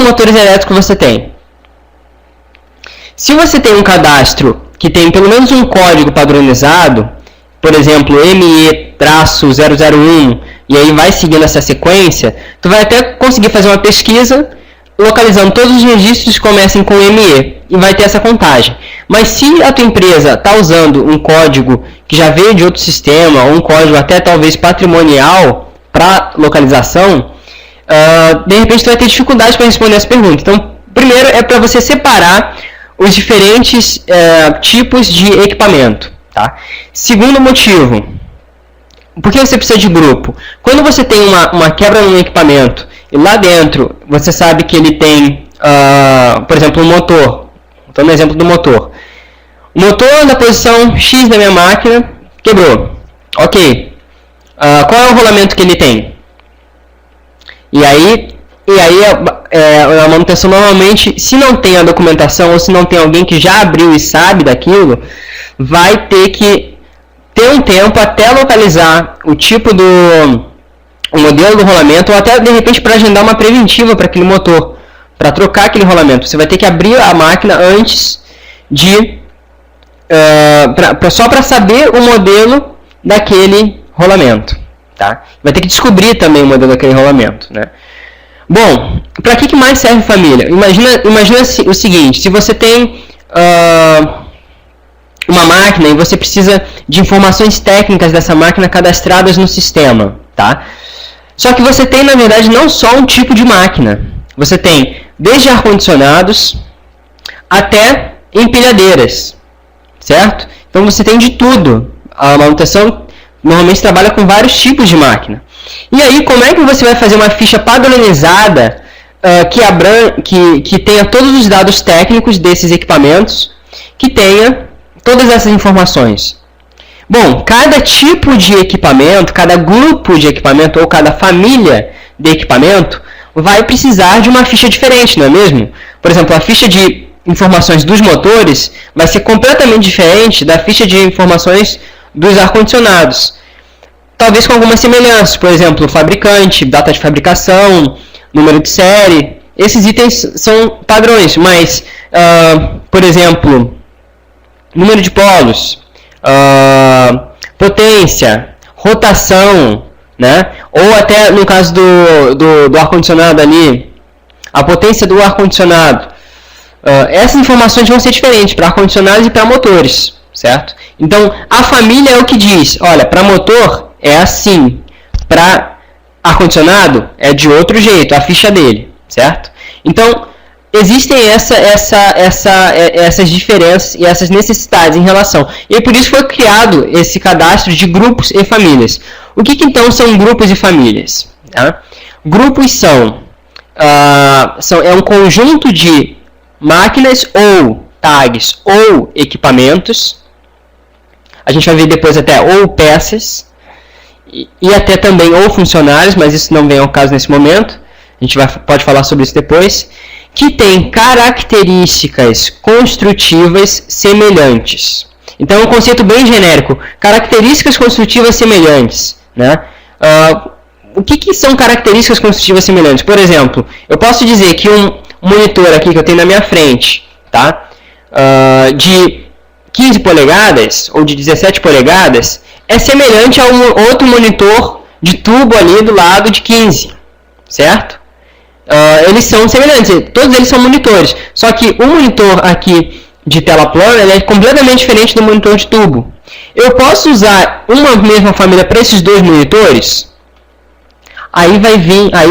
motores elétricos você tem? Se você tem um cadastro que tem pelo menos um código padronizado, por exemplo, ME-001, e aí vai seguindo essa sequência, tu vai até conseguir fazer uma pesquisa localizando todos os registros que comecem com ME, e vai ter essa contagem. Mas se a tua empresa está usando um código que já veio de outro sistema, ou um código até talvez patrimonial para localização, de repente tu vai ter dificuldade para responder essa pergunta. Então, primeiro é para você separar os diferentes tipos de equipamento. Tá? Segundo motivo, por que você precisa de grupo? Quando você tem uma quebra no equipamento e lá dentro você sabe que ele tem, por exemplo, um motor. Estou no exemplo do motor. O motor na posição X da minha máquina quebrou. Ok. Qual é o rolamento que ele tem? E aí a manutenção normalmente, se não tem a documentação ou se não tem alguém que já abriu e sabe daquilo, vai ter que ter um tempo até localizar o tipo o modelo do rolamento, ou até de repente para agendar uma preventiva para aquele motor, para trocar aquele rolamento. Você vai ter que abrir a máquina antes de só para saber o modelo daquele rolamento, tá? Vai ter que descobrir também o modelo daquele rolamento, né? Bom, para que mais serve família? Imagina o seguinte: se você tem uma máquina e você precisa de informações técnicas dessa máquina cadastradas no sistema, tá? Só que você tem, na verdade, não só um tipo de máquina. Você tem desde ar-condicionados até empilhadeiras, certo? Então você tem de tudo. A manutenção normalmente trabalha com vários tipos de máquina. E aí, como é que você vai fazer uma ficha padronizada que tenha todos os dados técnicos desses equipamentos, que tenha todas essas informações? Bom, cada tipo de equipamento, cada grupo de equipamento ou cada família de equipamento vai precisar de uma ficha diferente, não é mesmo? Por exemplo, a ficha de informações dos motores vai ser completamente diferente da ficha de informações dos ar-condicionados. Talvez com algumas semelhanças, por exemplo, fabricante, data de fabricação, número de série. Esses itens são padrões, mas, por exemplo, número de polos, potência, rotação, né? Ou até no caso do ar-condicionado ali, a potência do ar-condicionado. Essas informações vão ser diferentes para ar-condicionados e para motores, certo? Então, a família é o que diz, olha, para motor é assim, para ar-condicionado é de outro jeito, a ficha dele, certo? Então, existem essas diferenças e essas necessidades em relação. E por isso foi criado esse cadastro de grupos e famílias. O que então são grupos e famílias? Tá? Grupos é um conjunto de máquinas ou tags ou equipamentos. A gente vai ver depois até ou peças e até também ou funcionários, mas isso não vem ao caso nesse momento. A gente pode falar sobre isso depois. Que tem características construtivas semelhantes. Então é um conceito bem genérico. Características construtivas semelhantes, né? O que são características construtivas semelhantes? Por exemplo, eu posso dizer que um monitor aqui que eu tenho na minha frente, tá? De 15 polegadas ou de 17 polegadas é semelhante a um outro monitor de tubo ali do lado de 15, certo? Eles são semelhantes, todos eles são monitores, só que o monitor aqui de tela plana ele é completamente diferente do monitor de tubo. Eu posso usar uma mesma família para esses dois monitores? Aí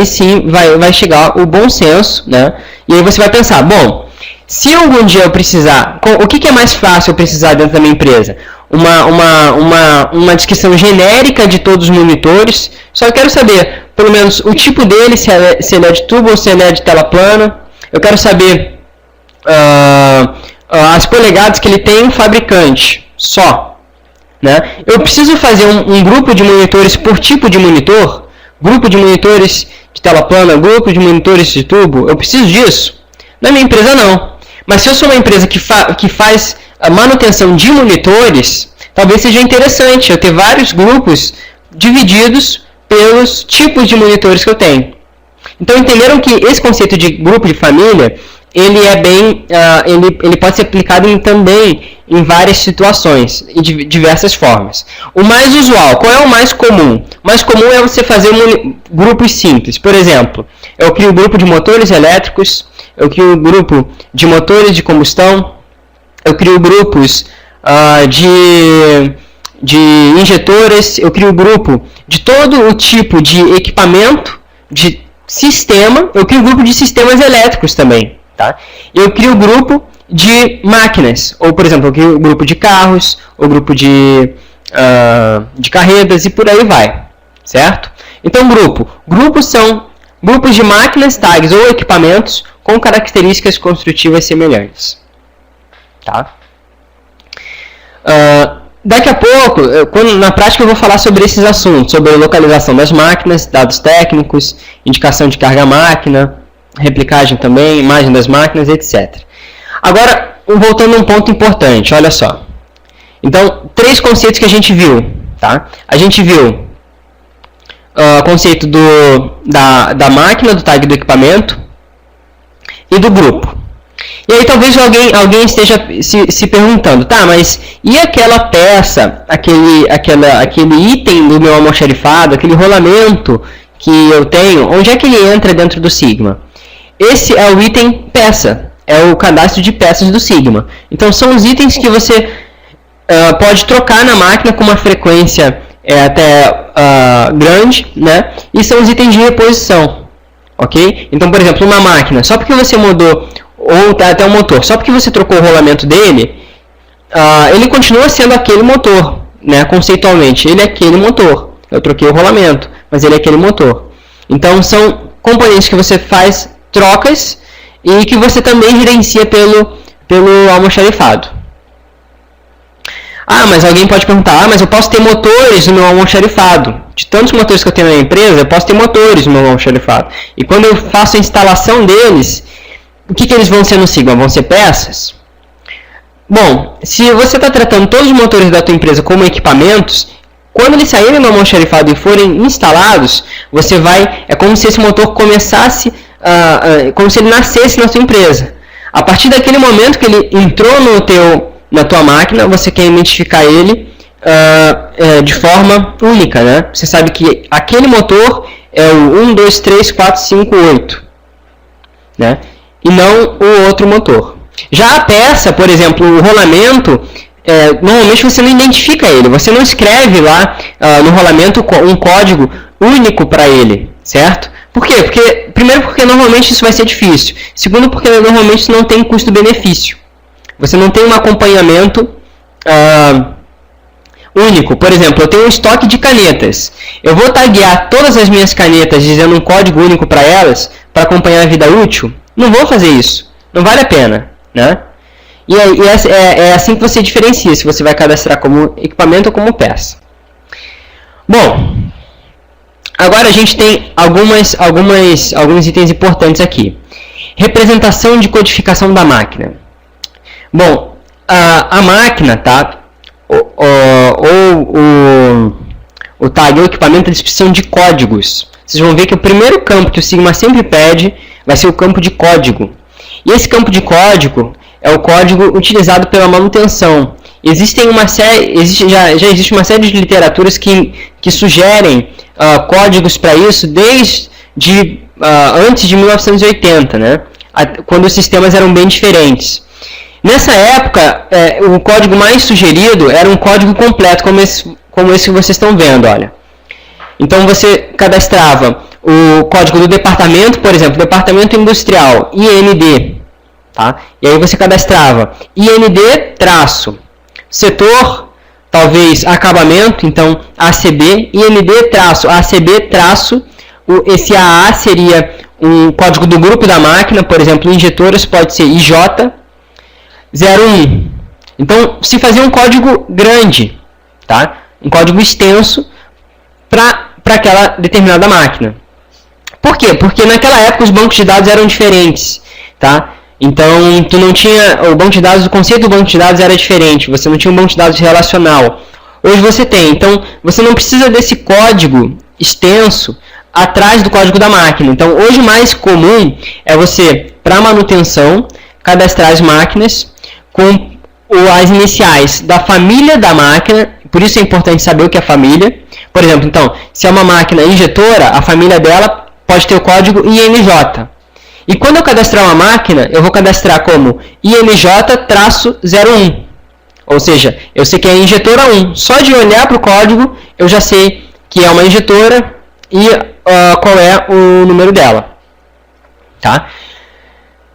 sim vai chegar o bom senso, né? E aí você vai pensar, bom, se algum dia eu precisar, o que é mais fácil eu precisar dentro da minha empresa? Uma descrição genérica de todos os monitores, só eu quero saber pelo menos o tipo dele, se ele é de tubo ou se ele é de tela plana. Eu quero saber as polegadas que ele tem, fabricante, só. Né? Eu preciso fazer um grupo de monitores por tipo de monitor, grupo de monitores de tela plana, grupo de monitores de tubo, eu preciso disso? Na minha empresa não. Mas se eu sou uma empresa que faz a manutenção de monitores, talvez seja interessante eu ter vários grupos divididos pelos tipos de monitores que eu tenho. Então entenderam que esse conceito de grupo de família, ele é bem, ele pode ser aplicado também em várias situações e de diversas formas. O mais usual, qual é o mais comum? O mais comum é você fazer grupos simples. Por exemplo, eu crio um grupo de motores elétricos, eu crio um grupo de motores de combustão, eu crio grupos de injetores, eu crio um grupo de todo o tipo de equipamento, de sistema, eu crio um grupo de sistemas elétricos também. Tá? Eu crio um grupo de máquinas, ou por exemplo, eu crio um grupo de carros, ou grupo de carretas e por aí vai, certo? Então grupos são grupos de máquinas, tags ou equipamentos com características construtivas semelhantes. Tá? Daqui a pouco, na prática eu vou falar sobre esses assuntos, sobre a localização das máquinas, dados técnicos, indicação de carga máquina, replicagem também, imagem das máquinas, etc. Agora, voltando a um ponto importante, olha só. Então, 3 conceitos que a gente viu. Tá? A gente viu o conceito da máquina, do tag do equipamento e do grupo. E aí talvez alguém esteja se perguntando, tá, mas e aquela peça, aquele item do meu almoxarifado, aquele rolamento que eu tenho, onde é que ele entra dentro do Sigma? Esse é o item peça, é o cadastro de peças do Sigma. Então são os itens que você pode trocar na máquina com uma frequência até grande, né? E são os itens de reposição, ok? Então, por exemplo, uma máquina, só porque você mudou, ou até um motor, só porque você trocou o rolamento dele, ele continua sendo aquele motor, né? Conceitualmente, ele é aquele motor. Eu troquei o rolamento, mas ele é aquele motor. Então, são componentes que você faz trocas e que você também gerencia pelo almoxarifado. Mas alguém pode perguntar, mas eu posso ter motores no meu almoxarifado. De tantos motores que eu tenho na empresa, eu posso ter motores no meu almoxarifado. E quando eu faço a instalação deles, o que eles vão ser no Sigma? Vão ser peças? Bom, se você está tratando todos os motores da tua empresa como equipamentos, quando eles saírem do almoxarifado e forem instalados, é como se esse motor começasse, como se ele nascesse na sua empresa. A partir daquele momento que ele entrou na tua máquina, você quer identificar ele de forma única, né? Você sabe que aquele motor é o 1, 2, 3, 4, 5, 8, né? E não o outro motor. Já a peça, por exemplo, o rolamento, normalmente você não identifica ele, você não escreve lá no rolamento um código único para ele, certo? Por quê? Primeiro porque normalmente isso vai ser difícil, segundo porque normalmente isso não tem custo-benefício. Você não tem um acompanhamento único. Por exemplo, eu tenho um estoque de canetas. Eu vou taguear todas as minhas canetas dizendo um código único para elas, para acompanhar a vida útil? Não vou fazer isso. Não vale a pena, né? E é assim que você diferencia se você vai cadastrar como equipamento ou como peça. Bom, agora a gente tem alguns itens importantes aqui. Representação de codificação da máquina. Bom, a máquina, tá? O tag ou equipamento, eles precisam de códigos. Vocês vão ver que o primeiro campo que o Sigma sempre pede vai ser o campo de código. E esse campo de código é o código utilizado pela manutenção. Já existe uma série de literaturas que sugerem códigos para isso desde antes de 1980, né? Quando os sistemas eram bem diferentes. Nessa época, o código mais sugerido era um código completo, como esse que vocês estão vendo, olha. Então você cadastrava o código do departamento, por exemplo, departamento industrial, IND, tá? E aí você cadastrava IND traço, setor, talvez acabamento, então ACB, IND traço, ACB traço, esse AA seria um código do grupo da máquina, por exemplo, injetores pode ser IJ, 01. Então, se fazia um código grande, tá? Um código extenso para aquela determinada máquina. Por quê? Porque naquela época os bancos de dados eram diferentes, tá? Então, tu não tinha o banco de dados, o conceito do banco de dados era diferente, você não tinha um banco de dados relacional. Hoje você tem, então você não precisa desse código extenso atrás do código da máquina. Então, hoje o mais comum é você, para manutenção, cadastrar as máquinas com as iniciais da família da máquina. Por isso é importante saber o que é família. Por exemplo, então, se é uma máquina injetora, a família dela pode ter o código INJ. E quando eu cadastrar uma máquina, eu vou cadastrar como INJ-01. Ou seja, eu sei que é injetora 1. Só de olhar para o código, eu já sei que é uma injetora e qual é o número dela. Tá?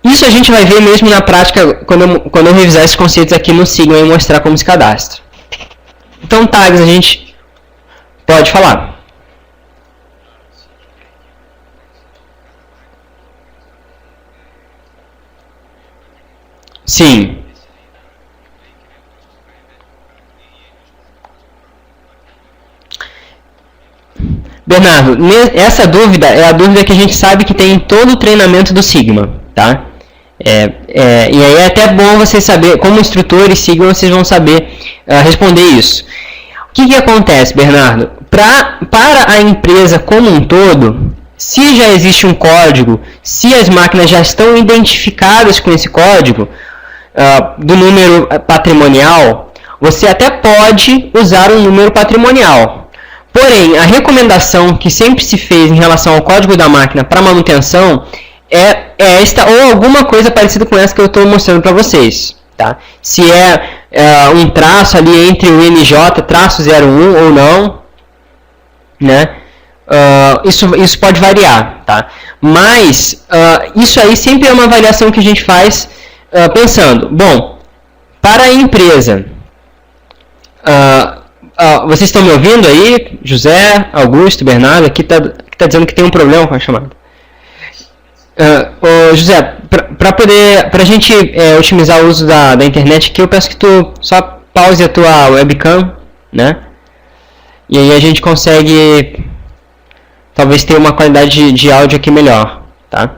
Isso a gente vai ver mesmo na prática quando eu revisar esses conceitos aqui no Sigma e mostrar como se cadastra. Então, tags a gente pode falar. Sim. Bernardo, essa dúvida é a dúvida que a gente sabe que tem em todo o treinamento do Sigma, tá? E aí é até bom vocês saber, como instrutores Sigma, vocês vão saber responder isso. O que acontece, Bernardo? Para a empresa como um todo, se já existe um código, se as máquinas já estão identificadas com esse código do número patrimonial, você até pode usar um número patrimonial. Porém, a recomendação que sempre se fez em relação ao código da máquina para manutenção é esta ou alguma coisa parecida com essa que eu estou mostrando para vocês. Tá? Se um traço ali entre o NJ-01 ou não, né? Isso pode variar. Tá? Mas isso aí sempre é uma avaliação que a gente faz pensando, bom, para a empresa... vocês estão me ouvindo aí? José, Augusto, Bernardo, aqui tá dizendo que tem um problema com a chamada. José, para a gente otimizar o uso da internet aqui, eu peço que tu só pause a tua webcam, né? E aí a gente consegue talvez ter uma qualidade de áudio aqui melhor, tá?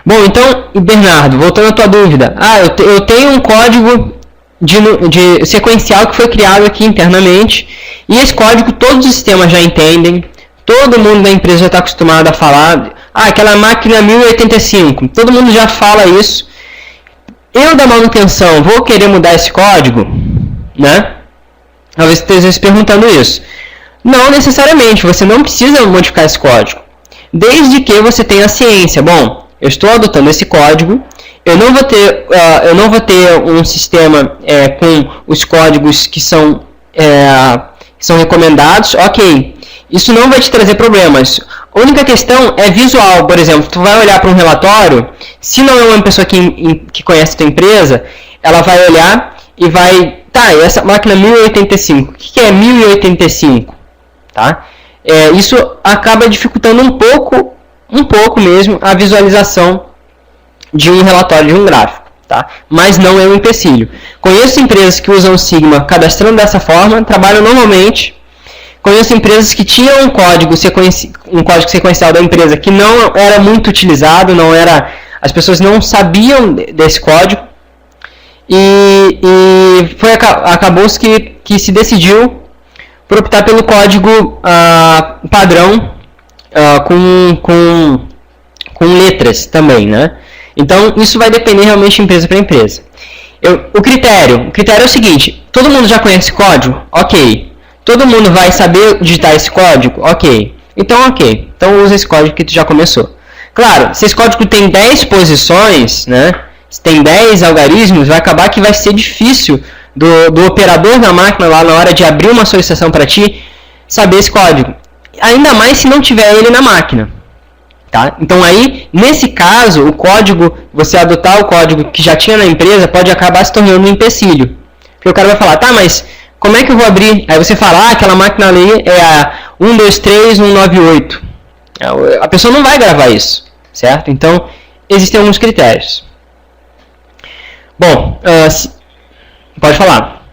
Bom, então, Bernardo, voltando à tua dúvida. Eu tenho um código de sequencial que foi criado aqui internamente, e esse código todos os sistemas já entendem, todo mundo da empresa já está acostumado a falar, aquela máquina 1085, todo mundo já fala isso. Eu da manutenção vou querer mudar esse código, né? Talvez você esteja se perguntando isso. Não necessariamente, você não precisa modificar esse código, desde que você tenha ciência. Bom, eu estou adotando esse código, eu não vou ter um sistema com os códigos que são recomendados, ok. Isso não vai te trazer problemas. A única questão é visual. Por exemplo, tu vai olhar para um relatório, se não é uma pessoa que conhece a tua empresa, ela vai olhar e vai... Tá, essa máquina 1085, o que é 1085? Tá? Isso acaba dificultando um pouco mesmo a visualização de um relatório, de um gráfico, tá? Mas não é um empecilho. Conheço empresas que usam o Sigma cadastrando dessa forma, trabalham normalmente. Conheço empresas que tinham um código sequencial da empresa que não era muito utilizado, as pessoas não sabiam desse código, e acabou-se que se decidiu por optar pelo código padrão com letras também, né? Então, isso vai depender realmente de empresa para empresa. O critério é o seguinte: todo mundo já conhece código? Ok. Todo mundo vai saber digitar esse código? Ok. Então usa esse código que tu já começou. Claro, se esse código tem 10 posições, né? Se tem 10 algarismos, vai acabar que vai ser difícil do operador da máquina lá na hora de abrir uma solicitação para ti saber esse código. Ainda mais se não tiver ele na máquina. Tá? Então aí, nesse caso, você adotar o código que já tinha na empresa pode acabar se tornando um empecilho. Porque o cara vai falar, tá, mas como é que eu vou abrir? Aí você fala, aquela máquina ali é a 123198. A pessoa não vai gravar isso, certo? Então, existem alguns critérios. Bom, pode falar.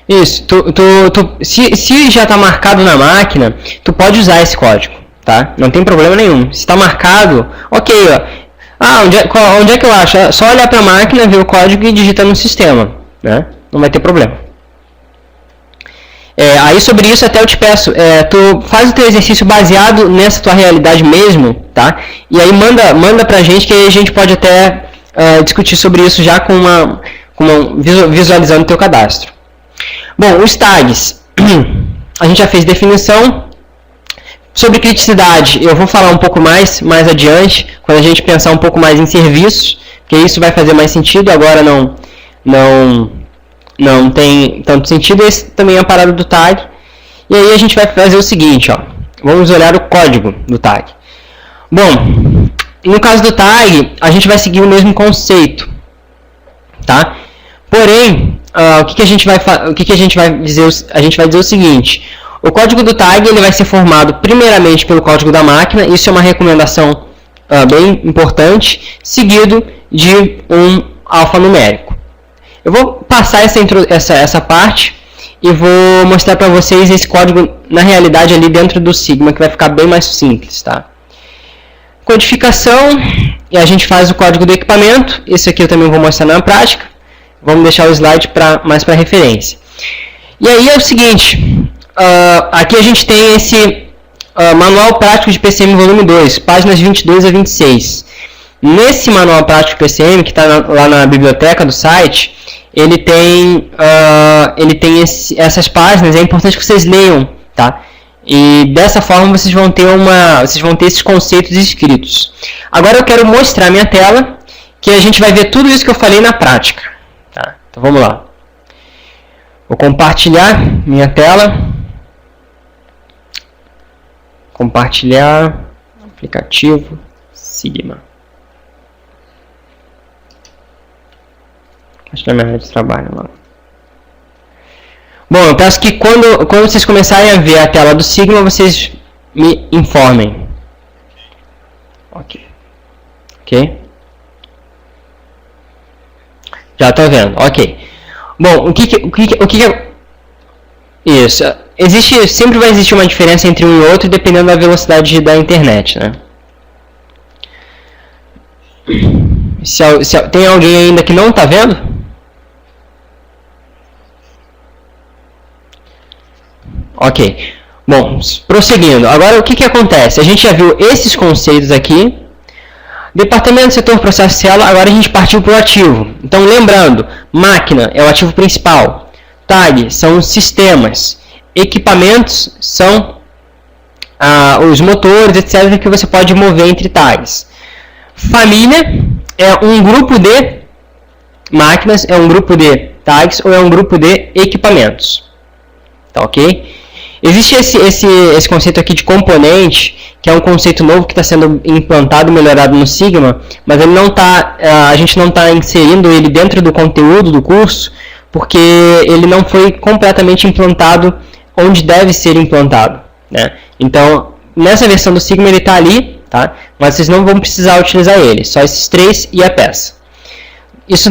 Isso, se já está marcado na máquina, tu pode usar esse código, tá? Não tem problema nenhum. Se está marcado, ok, ó. Ah, onde é que eu acho? É só olhar para a máquina, ver o código e digitar no sistema, né? Não vai ter problema. Aí sobre isso até eu te peço, tu faz o teu exercício baseado nessa tua realidade mesmo, tá? E aí manda pra gente que aí a gente pode até discutir sobre isso já visualizando o teu cadastro. Bom, os tags, a gente já fez definição. Sobre criticidade, eu vou falar um pouco mais adiante, quando a gente pensar um pouco mais em serviços, porque isso vai fazer mais sentido, agora não tem tanto sentido. Esse também é a parada do tag. E aí a gente vai fazer o seguinte, ó. Vamos olhar o código do tag. Bom, no caso do tag, a gente vai seguir o mesmo conceito, tá? Porém, o que a gente vai dizer? A gente vai dizer o seguinte: o código do tag ele vai ser formado primeiramente pelo código da máquina. Isso é uma recomendação bem importante, seguido de um alfanumérico. Eu vou passar essa parte e vou mostrar para vocês esse código na realidade ali dentro do Sigma, que vai ficar bem mais simples, tá? Codificação, e a gente faz o código do equipamento. Esse aqui eu também vou mostrar na prática. Vamos deixar o slide mais para referência. E aí é o seguinte, aqui a gente tem esse Manual Prático de PCM volume 2, páginas 22 a 26. Nesse Manual Prático de PCM, que está lá na biblioteca do site, ele tem essas páginas. É importante que vocês leiam, tá? E dessa forma vocês vão ter esses conceitos escritos. Agora eu quero mostrar minha tela, que a gente vai ver tudo isso que eu falei na prática. Tá? Então vamos lá. Vou compartilhar minha tela. Compartilhar aplicativo Sigma. Acho que é a minha área de trabalho lá. Bom, eu peço que quando vocês começarem a ver a tela do Sigma, vocês me informem. Ok. Já estou vendo. Ok. Bom, o que isso? Sempre vai existir uma diferença entre um e outro, dependendo da velocidade da internet, né? Tem alguém ainda que não está vendo? Ok. Bom, prosseguindo. Agora, o que acontece? A gente já viu esses conceitos aqui. Departamento, setor, processo, célula. Agora a gente partiu para o ativo. Então, lembrando, máquina é o ativo principal. Tag são os sistemas. Equipamentos são os motores, etc., que você pode mover entre tags. Família é um grupo de máquinas, é um grupo de tags ou é um grupo de equipamentos. Tá ok? Existe esse conceito aqui de componente, que é um conceito novo que está sendo implantado e melhorado no Sigma, mas ele a gente não está inserindo ele dentro do conteúdo do curso, porque ele não foi completamente implantado onde deve ser implantado, né? Então, nessa versão do Sigma ele está ali, tá? Mas vocês não vão precisar utilizar ele, só esses três e a peça. Esse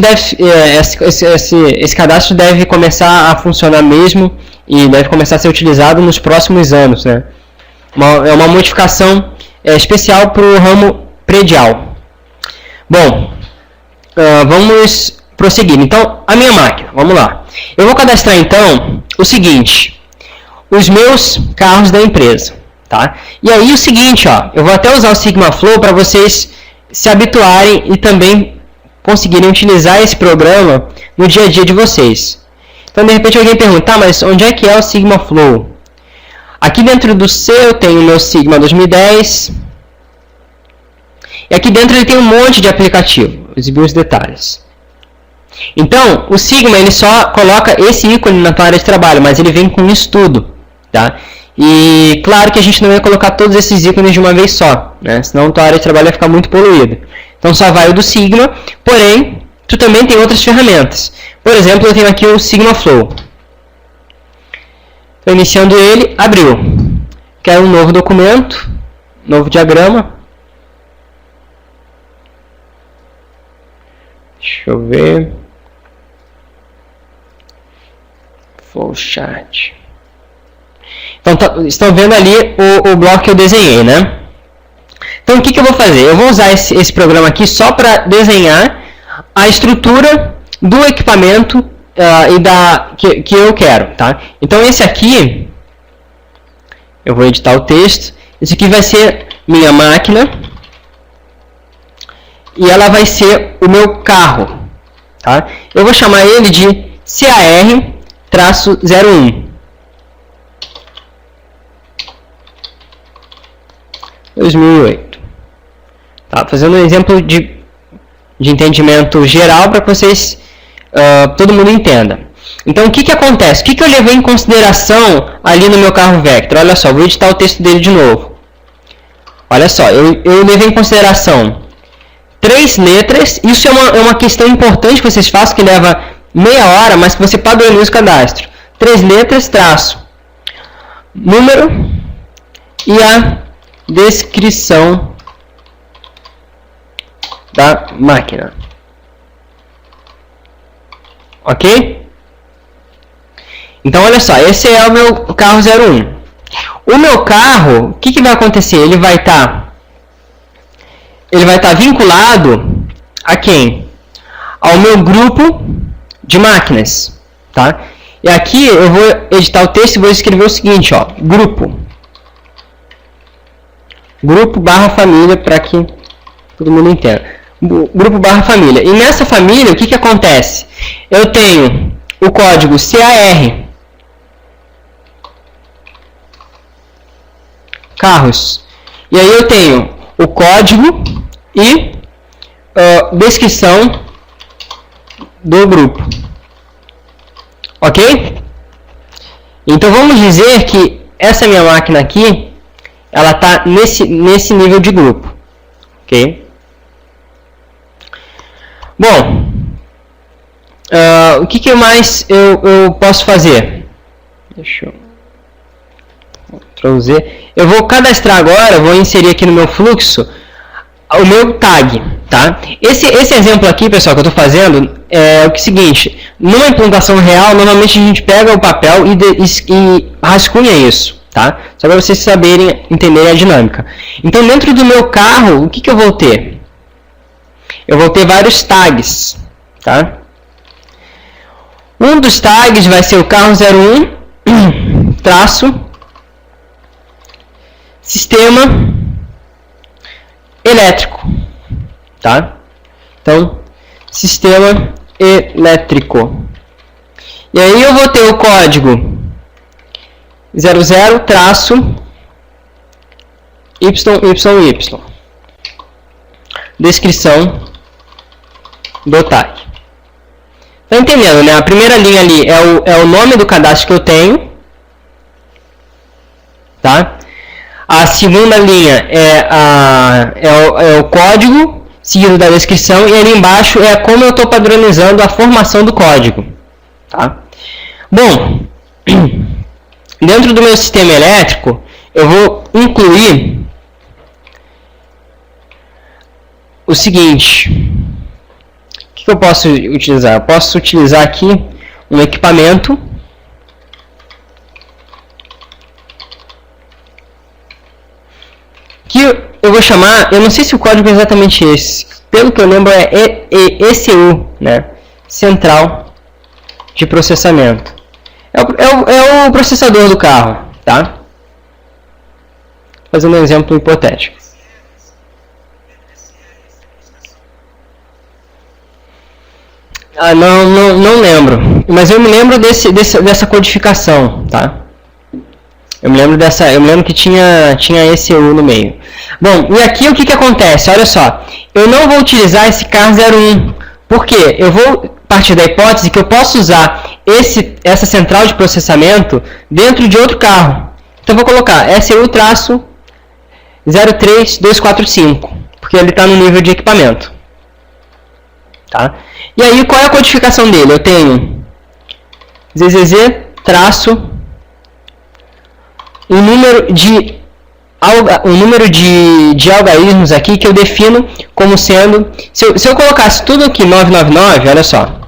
cadastro deve começar a funcionar mesmo e deve começar a ser utilizado nos próximos anos, né? É uma modificação especial para o ramo predial. Bom, vamos prosseguir. Então, a minha máquina, vamos lá. Eu vou cadastrar então o seguinte: os meus carros da empresa, tá? E aí o seguinte, ó, eu vou até usar o Sigma Flow para vocês se habituarem e também conseguirem utilizar esse programa no dia a dia de vocês. Então, de repente, alguém pergunta, mas onde é que é o Sigma Flow? Aqui dentro do C eu tenho o meu Sigma 2010. E aqui dentro ele tem um monte de aplicativo. Vou exibir os detalhes. Então, o Sigma ele só coloca esse ícone na tua área de trabalho, mas ele vem com isso tudo. Tá? E claro que a gente não vai colocar todos esses ícones de uma vez só, né? Senão a tua área de trabalho vai ficar muito poluída. Então só vai o do Sigma, porém, tu também tem outras ferramentas. Por exemplo, eu tenho aqui o Sigma Flow. Estou iniciando ele, abriu. Quero um novo documento, novo diagrama. Deixa eu ver. flowchart. Então, estão vendo ali o bloco que eu desenhei, né? Então, o que eu vou fazer? Eu vou usar esse programa aqui só para desenhar a estrutura do equipamento que eu quero, tá? Então, esse aqui, eu vou editar o texto. Esse aqui vai ser minha máquina e ela vai ser o meu carro, tá? Eu vou chamar ele de CAR-01. 2008. Tá? Fazendo um exemplo de entendimento geral para que vocês, todo mundo entenda. Então, o que acontece? O que eu levei em consideração ali no meu carro Vectra? Olha só, vou editar o texto dele de novo. Olha só, eu levei em consideração 3 letras. Isso é uma questão importante que vocês façam, que leva meia hora, mas que você padroniza o cadastro. 3 letras, traço, número e a descrição da máquina. Ok? Então, olha só, esse é o meu carro 01. O meu carro, o que vai acontecer? Ele vai estar vinculado a quem? Ao meu grupo de máquinas, tá? E aqui eu vou editar o texto e vou escrever o seguinte, ó, grupo barra família, para que todo mundo entenda. Grupo barra família. E nessa família, o que acontece? Eu tenho o código CAR, carros. E aí eu tenho o código e descrição do grupo. Ok? Então vamos dizer que essa minha máquina aqui, ela está nesse nível de grupo. Ok? Bom, o que mais eu posso fazer? Deixa eu... Ctrl Z. Eu vou cadastrar agora, vou inserir aqui no meu fluxo o meu tag, tá? Esse exemplo aqui, pessoal, que eu estou fazendo é o seguinte: numa implantação real, normalmente a gente pega o papel e rascunha isso, tá? Só para vocês saberem, entenderem a dinâmica. Então, dentro do meu carro, o que eu vou ter? Eu vou ter vários tags, tá? Um dos tags vai ser o carro 01 traço sistema elétrico, tá? Então, sistema elétrico. E aí eu vou ter o código 00 traço YYY. Descrição do tag. Tá entendendo, né? A primeira linha ali é o nome do cadastro que eu tenho, tá? A segunda linha é o código, seguido da descrição, e ali embaixo é como eu estou padronizando a formação do código. Tá? Bom, dentro do meu sistema elétrico, eu vou incluir o seguinte. O que eu posso utilizar? Eu posso utilizar aqui um equipamento que eu vou chamar, eu não sei se o código é exatamente esse, pelo que eu lembro é ECU, né? Central de processamento. É o processador do carro, tá? Fazendo um exemplo hipotético. Não lembro, mas eu me lembro dessa codificação, tá? Eu me lembro que tinha ECU no meio. Bom, e aqui o que acontece? Olha só, eu não vou utilizar esse CAR01. Por quê? Eu vou partir da hipótese que eu posso usar essa central de processamento dentro de outro carro. Então eu vou colocar SU-03245, porque ele está no nível de equipamento. Tá? E aí, qual é a codificação dele? Eu tenho ZZZ traço um número de algarismos aqui que eu defino como sendo, se eu colocasse tudo aqui 999, olha só,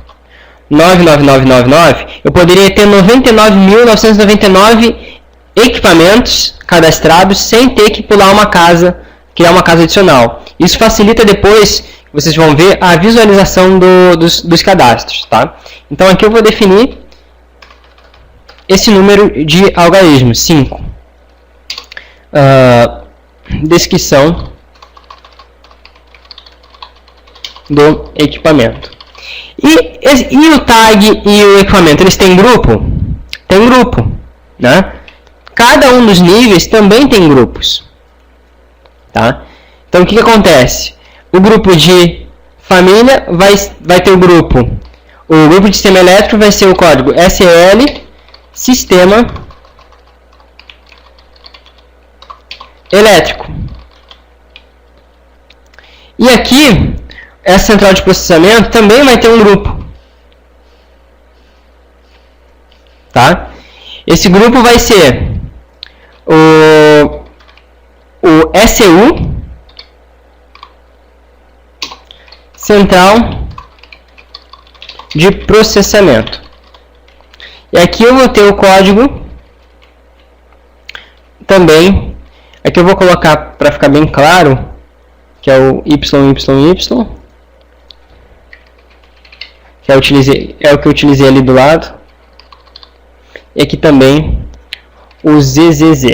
99999, eu poderia ter 99.999 equipamentos cadastrados sem ter que pular uma casa, criar uma casa adicional. Isso facilita depois, vocês vão ver, a visualização dos cadastros. Tá? Então aqui eu vou definir esse número de algarismos, 5. Descrição do equipamento. E o tag e o equipamento, eles têm grupo? Tem grupo, né? Cada um dos níveis também tem grupos. Tá? Então, o que acontece? O grupo de família vai ter o grupo de sistema elétrico vai ser o código SL, sistema elétrico. E aqui, essa central de processamento também vai ter um grupo. Tá? Esse grupo vai ser o SU, central de processamento. E aqui eu vou ter o código também. Aqui eu vou colocar para ficar bem claro, que é o YYY, que é o que eu utilizei ali do lado. E aqui também o ZZZ.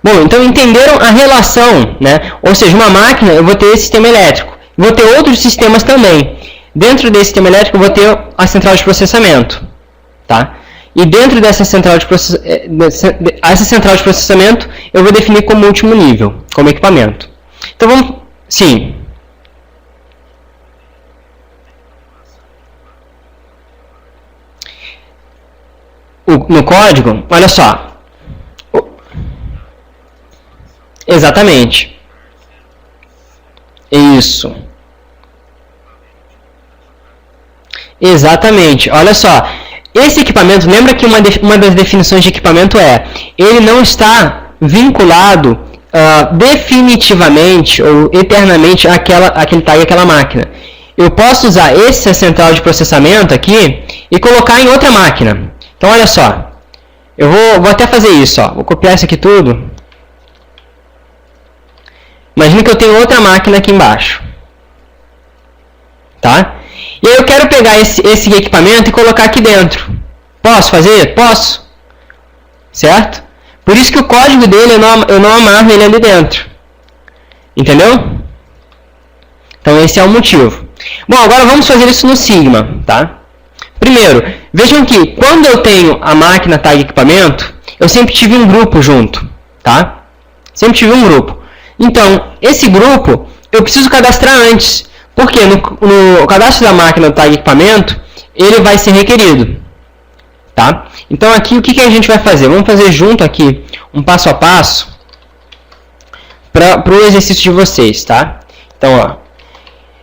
Bom, então entenderam a relação, né? Ou seja, uma máquina, eu vou ter esse sistema elétrico. Vou ter outros sistemas também. Dentro desse sistema elétrico, eu vou ter a central de processamento. Tá? E dentro dessa central de processamento, eu vou definir como último nível, como equipamento. Então vamos... Sim. No código, olha só. Exatamente. Isso. Exatamente. Olha só. Esse equipamento, lembra que uma das definições de equipamento é, ele não está vinculado definitivamente ou eternamente àquele tag, àquela máquina. Eu posso usar essa central de processamento aqui e colocar em outra máquina. Então, olha só. Eu vou até fazer isso. Ó. Vou copiar isso aqui tudo. Imagina que eu tenho outra máquina aqui embaixo. Tá? E aí eu quero pegar esse equipamento e colocar aqui dentro. Posso fazer? Posso. Certo? Por isso que o código dele eu não amarro ele ali dentro. Entendeu? Então esse é o motivo. Bom, agora vamos fazer isso no Sigma. Tá? Primeiro, vejam que quando eu tenho a máquina tag equipamento, eu sempre tive um grupo junto. Tá? Sempre tive um grupo. Então, esse grupo eu preciso cadastrar antes. Porque no cadastro da máquina do tag equipamento, ele vai ser requerido. Tá? Então aqui o que a gente vai fazer? Vamos fazer junto aqui um passo a passo para o exercício de vocês. Tá? Então, ó,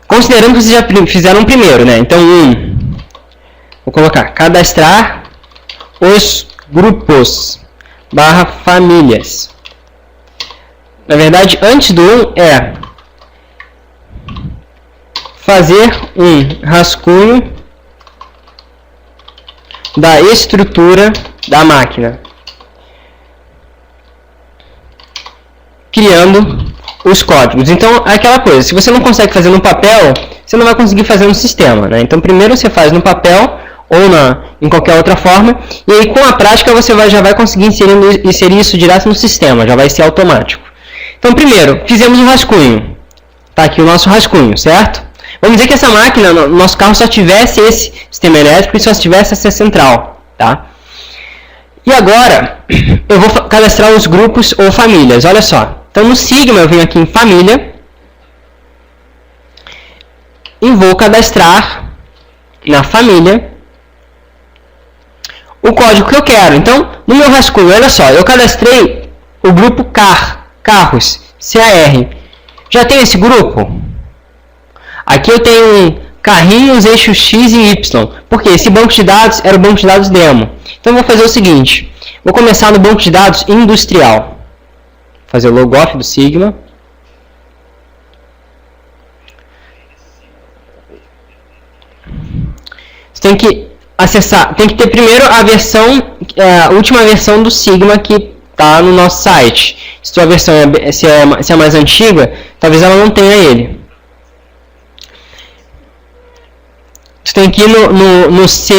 considerando que vocês já fizeram o primeiro, né? Então, vou colocar cadastrar os grupos / famílias. Na verdade, antes do 1 é fazer um rascunho da estrutura da máquina, criando os códigos. Então, é aquela coisa, se você não consegue fazer no papel, você não vai conseguir fazer no sistema. Né? Então, primeiro você faz no papel ou em qualquer outra forma, e aí com a prática você já vai conseguir inserir isso direto no sistema, já vai ser automático. Então, primeiro, fizemos um rascunho. Está aqui o nosso rascunho, certo? Vamos dizer que essa máquina, no nosso carro, só tivesse esse sistema elétrico e só tivesse essa central. Tá? E agora, eu vou cadastrar os grupos ou famílias. Olha só. Então, no Sigma, eu venho aqui em família e vou cadastrar na família o código que eu quero. Então, no meu rascunho, olha só, eu cadastrei o grupo carros, CAR. Já tem esse grupo? Aqui eu tenho carrinhos, eixo X e Y. Porque esse banco de dados era o banco de dados demo. Então eu vou fazer o seguinte. Vou começar no banco de dados industrial. Vou fazer o logoff do Sigma. Você tem que acessar, tem que ter primeiro a versão, a última versão do Sigma que está no nosso site. Se a versão se é mais antiga, talvez ela não tenha ele. Você tem que ir no C,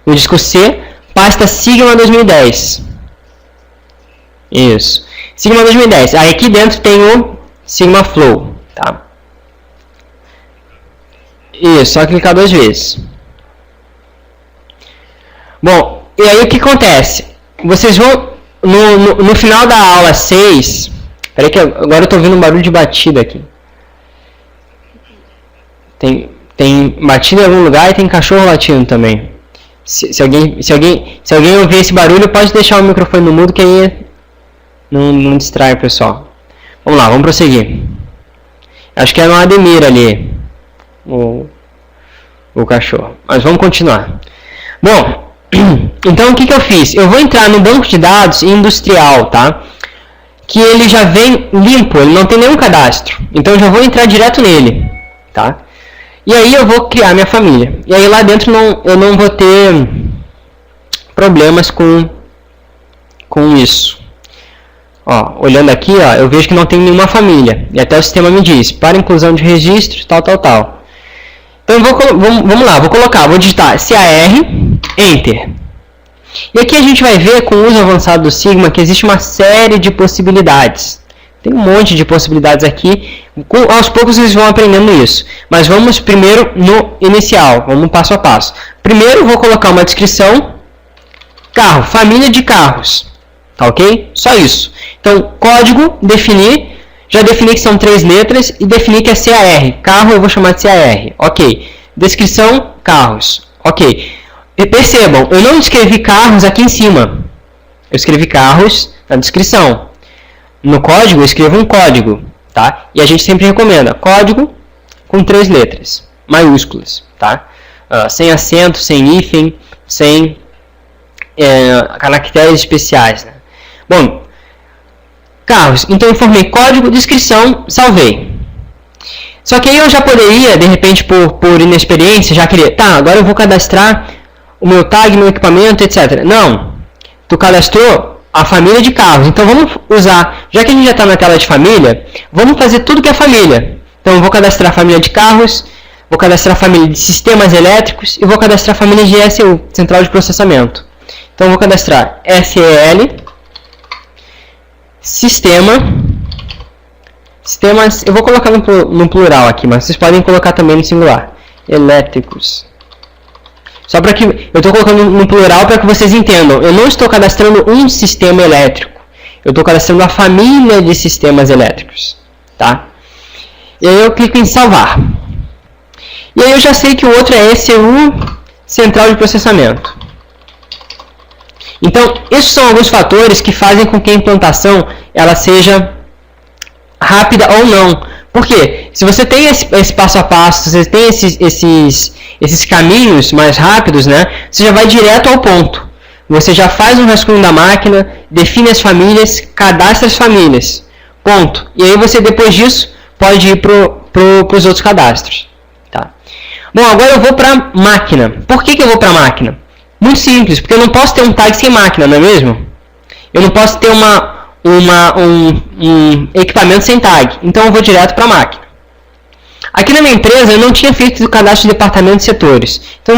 no disco C, pasta Sigma 2010. Isso. Sigma 2010. Aí aqui dentro tem o Sigma Flow, tá? Isso, só clicar 2 vezes. Bom, e aí o que acontece? Vocês vão, no final da aula 6... Espera aí que agora eu estou ouvindo um barulho de batida aqui. Tem batida em algum lugar e tem cachorro latindo também. Se alguém ouvir esse barulho, pode deixar o microfone no mudo que aí não distrai o pessoal. Vamos lá, vamos prosseguir. Acho que é no Ademir ali, o cachorro. Mas vamos continuar. Bom, então o que eu fiz? Eu vou entrar no banco de dados industrial, tá? Que ele já vem limpo, ele não tem nenhum cadastro. Então eu já vou entrar direto nele, tá? E aí eu vou criar minha família. E aí lá dentro eu não vou ter problemas com isso. Ó, olhando aqui, ó, eu vejo que não tem nenhuma família. E até o sistema me diz, para inclusão de registro, tal. Então vamos lá, vou digitar CAR, Enter. E aqui a gente vai ver com o uso avançado do Sigma que existe uma série de possibilidades. Tem um monte de possibilidades aqui. Aos poucos vocês vão aprendendo isso. Mas vamos primeiro no inicial. Vamos passo a passo. Primeiro vou colocar uma descrição. Carro, família de carros. Tá ok? Só isso. Então, código, definir. Já defini que são 3 letras e defini que é CAR. Carro eu vou chamar de CAR. Ok. Descrição, carros. Ok. E percebam, eu não escrevi carros aqui em cima. Eu escrevi carros na descrição. No código, eu escrevo um código, tá? E a gente sempre recomenda código com 3 letras, maiúsculas, tá? Sem acento, sem hífen, sem caracteres especiais, né? Bom, carros. Então, eu informei código, descrição, salvei. Só que aí eu já poderia, de repente, por inexperiência, já querer... Tá, agora eu vou cadastrar o meu tag, meu equipamento, etc. Não. Tu cadastrou a família de carros. Então vamos usar, já que a gente já está na tela de família, vamos fazer tudo que é família. Então eu vou cadastrar a família de carros, vou cadastrar a família de sistemas elétricos e vou cadastrar a família de SU, Central de Processamento. Então eu vou cadastrar SEL, sistemas, eu vou colocar no plural aqui, mas vocês podem colocar também no singular, elétricos. Só para que eu estou colocando no plural para que vocês entendam. Eu não estou cadastrando um sistema elétrico. Eu estou cadastrando a família de sistemas elétricos, tá? E aí eu clico em salvar. E aí eu já sei que o outro é SU, Central de Processamento. Então, esses são alguns fatores que fazem com que a implantação ela seja rápida ou não. Por quê? Se você tem esse passo a passo, se você tem esses caminhos mais rápidos, né, você já vai direto ao ponto. Você já faz um rascunho da máquina, define as famílias, cadastra as famílias. Ponto. E aí você, depois disso, pode ir para os outros cadastros. Tá? Bom, agora eu vou para máquina. Por que eu vou para máquina? Muito simples, porque eu não posso ter um tag sem máquina, não é mesmo? Eu não posso ter um equipamento sem tag. Então eu vou direto para a máquina. Aqui na minha empresa eu não tinha feito o cadastro de departamentos e setores. Então